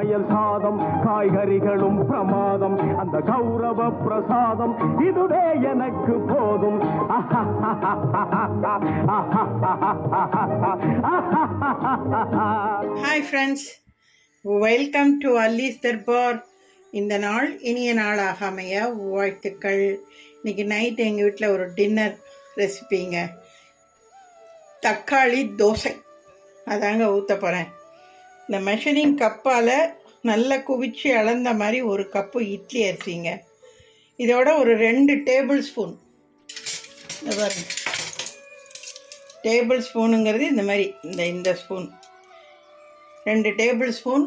சமையல் சாதம் காய்கறிகளும் பிரமாதம் அந்த கௌரவ பிரசாதம் இதுவே எனக்கு போதும். Hi friends, welcome to Alli's Darbar. இந்த நாள் இனிய நாளாக அமைய வாழ்த்துக்கள். இன்றைக்கி நைட் எங்கள் வீட்டில் ஒரு டின்னர் ரெசிபிங்க, தக்காளி தோசை. அதாங்க ஊற்ற போகிறேன். இந்த மெஷரிங் கப்பால் நல்லா குவிச்சு அளந்த மாதிரி ஒரு கப்பு இட்லி அரிசிங்க. இதோட ஒரு 2 டேபிள் ஸ்பூன், பாருங்க, டேபிள் ஸ்பூனுங்கிறது இந்த மாதிரி இந்த ஸ்பூன் 2 டேபிள் ஸ்பூன்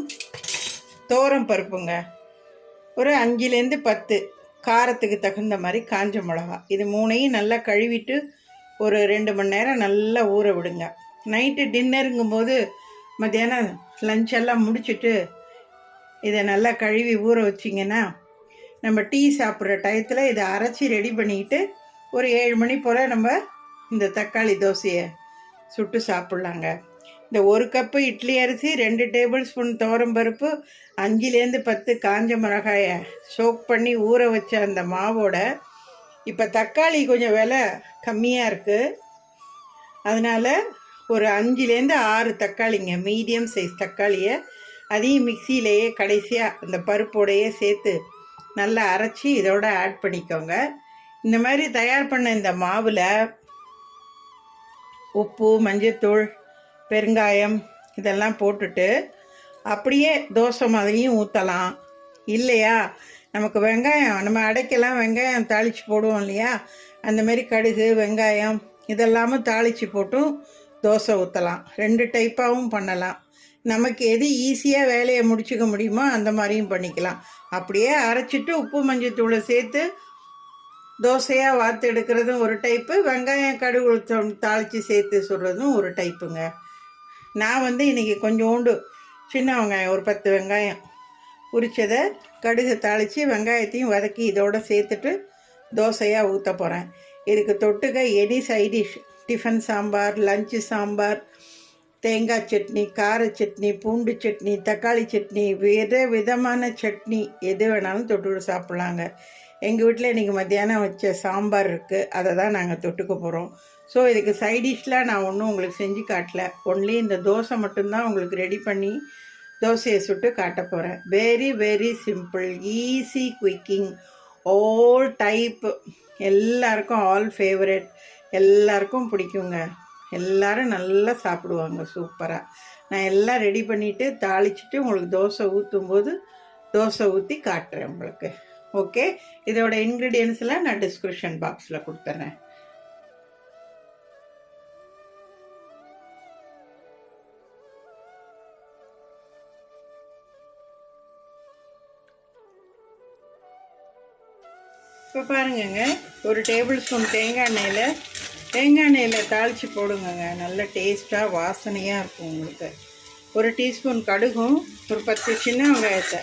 தோரம் பருப்புங்க. ஒரு 5-10 காரத்துக்கு தகுந்த மாதிரி காஞ்ச மிளகா. இது 3ஐயும் நல்லா கழுவிட்டு ஒரு 2 மணி நேரம் நல்லா ஊற விடுங்க. நைட்டு டின்னருங்கும்போது மத்தியானம் லஞ்செல்லாம் முடிச்சுட்டு இதை நல்லா கழுவி ஊற வச்சிங்கன்னா நம்ம டீ சாப்பிட்ற டயத்தில் இதை அரைச்சி ரெடி பண்ணிக்கிட்டு ஒரு 7 மணி போல் நம்ம இந்த தக்காளி தோசையை சுட்டு சாப்பிட்லாங்க. இந்த 1 கப்பு இட்லி அரிசி, 2 டேபிள் ஸ்பூன் துவரம்பருப்பு, 5-10 காஞ்ச மிளகாயை சோக் பண்ணி ஊற வச்ச அந்த மாவோட இப்போ தக்காளி கொஞ்சம் விலை கம்மியாக இருக்குது. அதனால் ஒரு 5-6 தக்காளிங்க, மீடியம் சைஸ் தக்காளியை அதையும் மிக்சியிலேயே கடைசியாக அந்த பருப்போடையே சேர்த்து நல்லா அரைச்சி இதோட ஆட் பண்ணிக்கோங்க. இந்த மாதிரி தயார் பண்ண இந்த மாவில் உப்பு, மஞ்சத்தூள், பெருங்காயம் இதெல்லாம் போட்டுட்டு அப்படியே தோசை மாதிரியும் ஊற்றலாம். இல்லையா, நமக்கு வெங்காயம், நம்ம அடைக்கலாம் வெங்காயம் தாளித்து போடுவோம் இல்லையா, அந்தமாரி கடுகு வெங்காயம் இதெல்லாமும் தாளித்து போட்டும் தோசை ஊற்றலாம். 2 டைப்பாகவும் பண்ணலாம். நமக்கு எது ஈஸியாக வேலையை முடிச்சுக்க முடியுமோ அந்த மாதிரியும் பண்ணிக்கலாம். அப்படியே அரைச்சிட்டு உப்பு மஞ்சத்தூளை சேர்த்து தோசையாக வார்த்து எடுக்கிறதும் ஒரு டைப்பு, வெங்காயம் கடுகு தாளித்து சேர்த்து சுடுறதும் ஒரு டைப்புங்க. நான் இன்றைக்கி கொஞ்சோண்டு சின்ன வெங்காயம் ஒரு 10 வெங்காயம் உரித்ததை கடுகு தாளித்து வெங்காயத்தையும் வதக்கி இதோடு சேர்த்துட்டு தோசையாக ஊற்ற போகிறேன். இதுக்கு தொட்டுக்க any side dish, tiffin sambar, lunch sambar, தேங்காய் சட்னி, கார சட்னி, பூண்டு சட்னி, தக்காளி சட்னி, விதமான சட்னி எது வேணாலும் தொட்டு சாப்பிட்லாங்க. எங்கள் வீட்டில் இன்றைக்கி மத்தியானம் வச்ச சாம்பார் இருக்குது, அதை தான் நாங்கள் தொட்டுக்க போகிறோம். ஸோ இதுக்கு சைடிஷ்லாம் நான் ஒன்றும் உங்களுக்கு செஞ்சு காட்டல. ஒன்லி இந்த தோசை மட்டும்தான் உங்களுக்கு ரெடி பண்ணி தோசையை சுட்டு காட்ட போகிறேன். Very very simple, easy quicking, all type, எல்லாருக்கும் ஆல் ஃபேவரட், எல்லாருக்கும் பிடிக்குங்க. எல்லோரும் நல்லா சாப்பிடுவாங்க சூப்பராக. நான் எல்லாம் ரெடி பண்ணிவிட்டு தாளிச்சிட்டு உங்களுக்கு தோசை ஊற்றும்போது தோசை ஊற்றி காட்டுறேன் உங்களுக்கு. ஓகே, இதோட இன்க்ரீடியன்ஸ்லாம் நான் டிஸ்கிரிப்ஷன் பாக்ஸில் கொடுத்துட்றேன். இப்போ பாருங்கங்க, ஒரு டேபிள் ஸ்பூன் தேங்காய் எண்ணெயில் தாளித்து போடுங்கங்க. நல்ல டேஸ்ட்டாக வாசனையாக இருக்கும் உங்களுக்கு. ஒரு டீஸ்பூன் கடுகும் ஒரு 10 சின்ன வெங்காயத்தை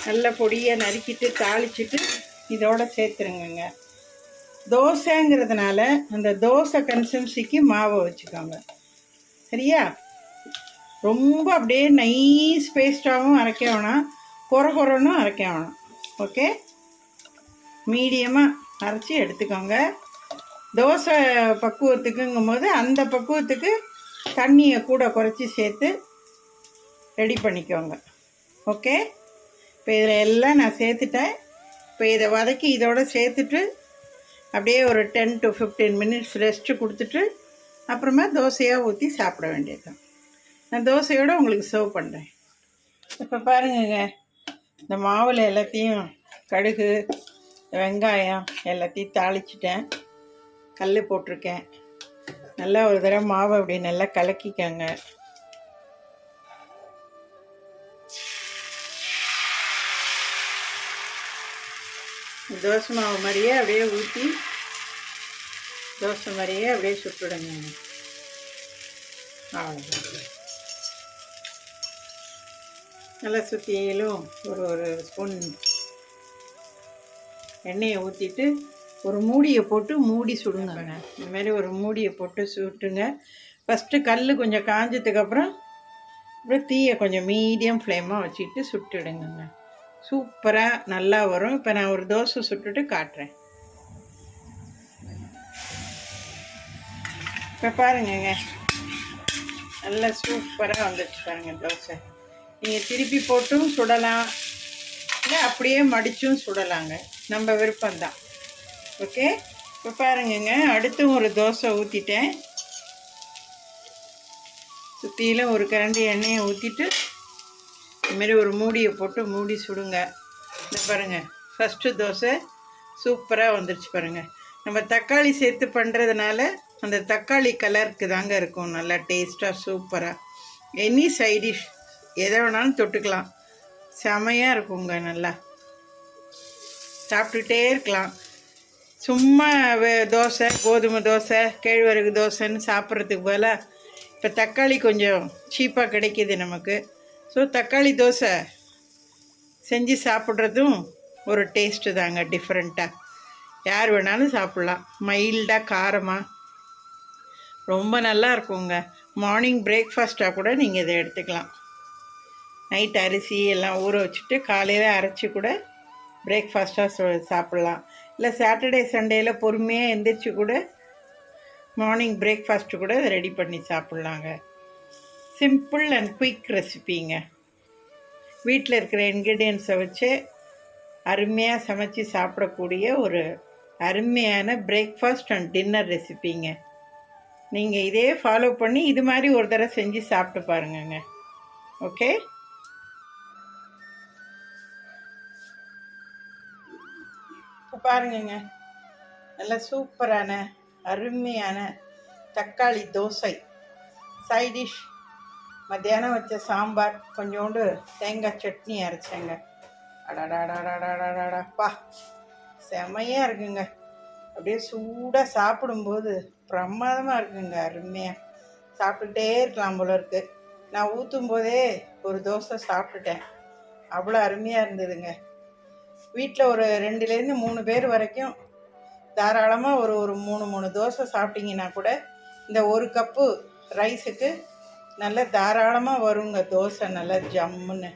நல்ல பொடியாக நறுக்கிட்டு தாளிச்சிட்டு இதோட சேர்த்துருங்கங்க. தோசைங்கிறதுனால அந்த தோசை கன்சிஸ்டன்சிக்கு மாவை வச்சுக்கோங்க, சரியா? ரொம்ப அப்படியே நைஸ் பேஸ்ட்டாகவும் அரைக்க வேணாம், குறன்னு அரைக்க வேணாம். ஓகே, மீடியமாக அரைச்சி எடுத்துக்கோங்க. தோசை பக்குவத்துக்குங்கும் போது அந்த பக்குவத்துக்கு தண்ணியை கூட குறைச்சி சேர்த்து ரெடி பண்ணிக்கோங்க. ஓகே, இப்போ இதில் எல்லாம் நான் சேர்த்துட்டேன். இப்போ இதை வதக்கி இதோடு சேர்த்துட்டு அப்படியே ஒரு 10 to 15 மினிட்ஸ் ரெஸ்ட்டு கொடுத்துட்டு அப்புறமா தோசையாக ஊற்றி சாப்பிட வேண்டியதுதான். நான் தோசையோடு உங்களுக்கு சர்வ் பண்ணுறேன். இப்போ பாருங்கங்க, இந்த மாவில் எல்லாத்தையும் கடுகு வெங்காயம் எல்லாத்தையும் தாளிச்சிட்டேன், கல் போட்டிருக்கேன். நல்லா ஒரு தடவை மாவை அப்படி நல்லா கலக்கிக்கங்க. தோசை மாவு மாதிரியே அப்படியே ஊற்றி தோசை மாதிரியே அப்படியே சுட்டுடுங்க. அவ்வளோதான். நல்லா சுற்றிலும் ஒரு ஸ்பூன் எண்ணெயை ஊற்றிட்டு ஒரு மூடியை போட்டு மூடி சுடுங்க. இந்தமாரி ஒரு மூடியை போட்டு சுட்டுங்க. ஃபஸ்ட்டு கல் கொஞ்சம் காஞ்சதுக்கப்புறம் அப்புறம் தீயை கொஞ்சம் மீடியம் ஃப்ளேமாக வச்சுட்டு சுட்டுடுங்க. சூப்பராக நல்லா வரும். இப்போ நான் ஒரு தோசை சுட்டுட்டு காட்டுறேன். இப்போ பாருங்கங்க, நல்லா சூப்பராக வந்துடுச்சு பாருங்கள் தோசை. நீங்கள் திருப்பி போட்டும் சுடலாம், இல்லை அப்படியே மடித்தும் சுடலாங்க, நம்ம விருப்பம்தான். ஓகே, இப்போ பாருங்கங்க, அடுத்தும் ஒரு தோசை ஊற்றிட்டேன். சுற்றிலும் ஒரு கரண்டி எண்ணெயை ஊற்றிட்டு இதுமாரி ஒரு மூடியை போட்டு மூடி சுடுங்க. இந்த பாருங்கள், ஃபஸ்ட்டு தோசை சூப்பராக வந்துடுச்சு பாருங்கள். நம்ம தக்காளி சேர்த்து பண்ணுறதுனால அந்த தக்காளி கலருக்கு தாங்க இருக்கும், நல்லா டேஸ்ட்டாக சூப்பராக. எனி சைடிஷ் எதை வேணாலும் தொட்டுக்கலாம், செமையாக இருக்குங்க. நல்லா சாப்பிட்டுட்டே இருக்கலாம். சும்மா தோசை, கோதுமை தோசை, கேழ்வரகு தோசைன்னு சாப்பிட்றதுக்கு பதிலாக இப்போ தக்காளி கொஞ்சம் சீப்பாக கிடைக்கிது நமக்கு. ஸோ தக்காளி தோசை செஞ்சு சாப்பிட்றதும் ஒரு டேஸ்ட்டு தாங்க, டிஃப்ரெண்ட்டாக. யார் வேணாலும் சாப்பிட்லாம், மைல்டாக காரமாக ரொம்ப நல்லா இருக்குங்க. மார்னிங் பிரேக்ஃபாஸ்ட்டாக கூட நீங்கள் இதை எடுத்துக்கலாம். நைட் அரிசி எல்லாம் ஊற வச்சுட்டு காலையில் அரைச்சி கூட பிரேக்ஃபாஸ்ட்டாக சாப்பிட்லாம். இல்லை சாட்டர்டே சண்டேயில் பொறுமையாக எந்திரிச்சு கூட மார்னிங் பிரேக்ஃபாஸ்ட்டு கூட ரெடி பண்ணி சாப்பிட்லாங்க. சிம்பிள் அண்ட் குயிக் ரெசிபிங்க. வீட்டில் இருக்கிற இன்க்ரீடியன்ஸை வச்சு அருமையாக சமைச்சு சாப்பிடக்கூடிய ஒரு அருமையான பிரேக்ஃபாஸ்ட் அண்ட் டின்னர் ரெசிபிங்க. நீங்கள் இதே ஃபாலோ பண்ணி இது மாதிரி ஒரு தடவை செஞ்சு சாப்பிட்டு பாருங்கங்க. ஓகே, இப்போ பாருங்கங்க, நல்லா சூப்பரான அருமையான தக்காளி தோசை. சைடிஷ் மத்தியானம் வச்ச சாம்பார், கொஞ்சோண்டு தேங்காய் சட்னி அரைச்சேங்க. அடாடாடாடாடாடாடாப்பா, செமையாக இருக்குங்க. அப்படியே சூடாக சாப்பிடும்போது பிரமாதமாக இருக்குங்க, அருமையாக சாப்பிட்டுட்டே இருக்கலாம் போல இருக்குது. நான் ஊற்றும் போதே ஒரு தோசை சாப்பிட்டுட்டேன், அவ்வளோ அருமையாக இருந்ததுங்க. வீட்டில் ஒரு 2லேருந்து 3 பேர் வரைக்கும் தாராளமாக ஒரு 3 தோசை சாப்பிட்டீங்கன்னா கூட இந்த 1 கப்பு ரைஸுக்கு நல்லா தாராளமாக வருங்க தோசை, நல்லா ஜம்முன்னு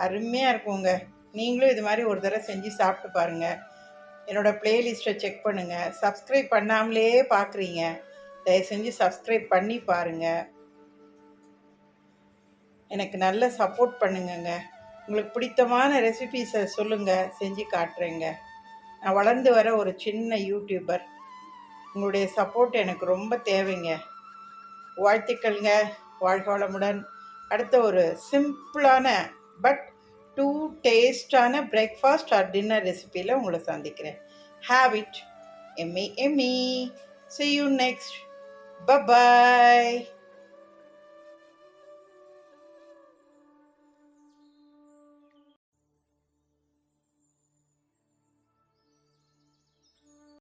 அருமையாக இருக்குங்க. நீங்களும் இது மாதிரி ஒரு தடவை செஞ்சு சாப்பிட்டு பாருங்கள். என்னோடய ப்ளேலிஸ்ட்டை செக் பண்ணுங்கள். சப்ஸ்கிரைப் பண்ணாமலே பார்க்குறீங்க, தயவு செஞ்சு சப்ஸ்கிரைப் பண்ணி பாருங்கள். எனக்கு நல்ல சப்போர்ட் பண்ணுங்கங்க. உங்களுக்கு பிடித்தமான ரெசிபீஸை சொல்லுங்கள், செஞ்சு காட்டுறேங்க. நான் வளர்ந்து வர ஒரு சின்ன யூடியூபர். உங்களுடைய சப்போர்ட் எனக்கு ரொம்ப தேவைங்க. வாழ்த்துக்கள்ங்க, வாழ்க வளமுடன். அடுத்த ஒரு சிம்பிளான பட் டூ டேஸ்டான பிரேக்ஃபாஸ்ட் ஆர் டின்னர் ரெசிபியில் உங்களை சந்திக்கிறேன். Have it yummy yummy. See you next. Bye bye.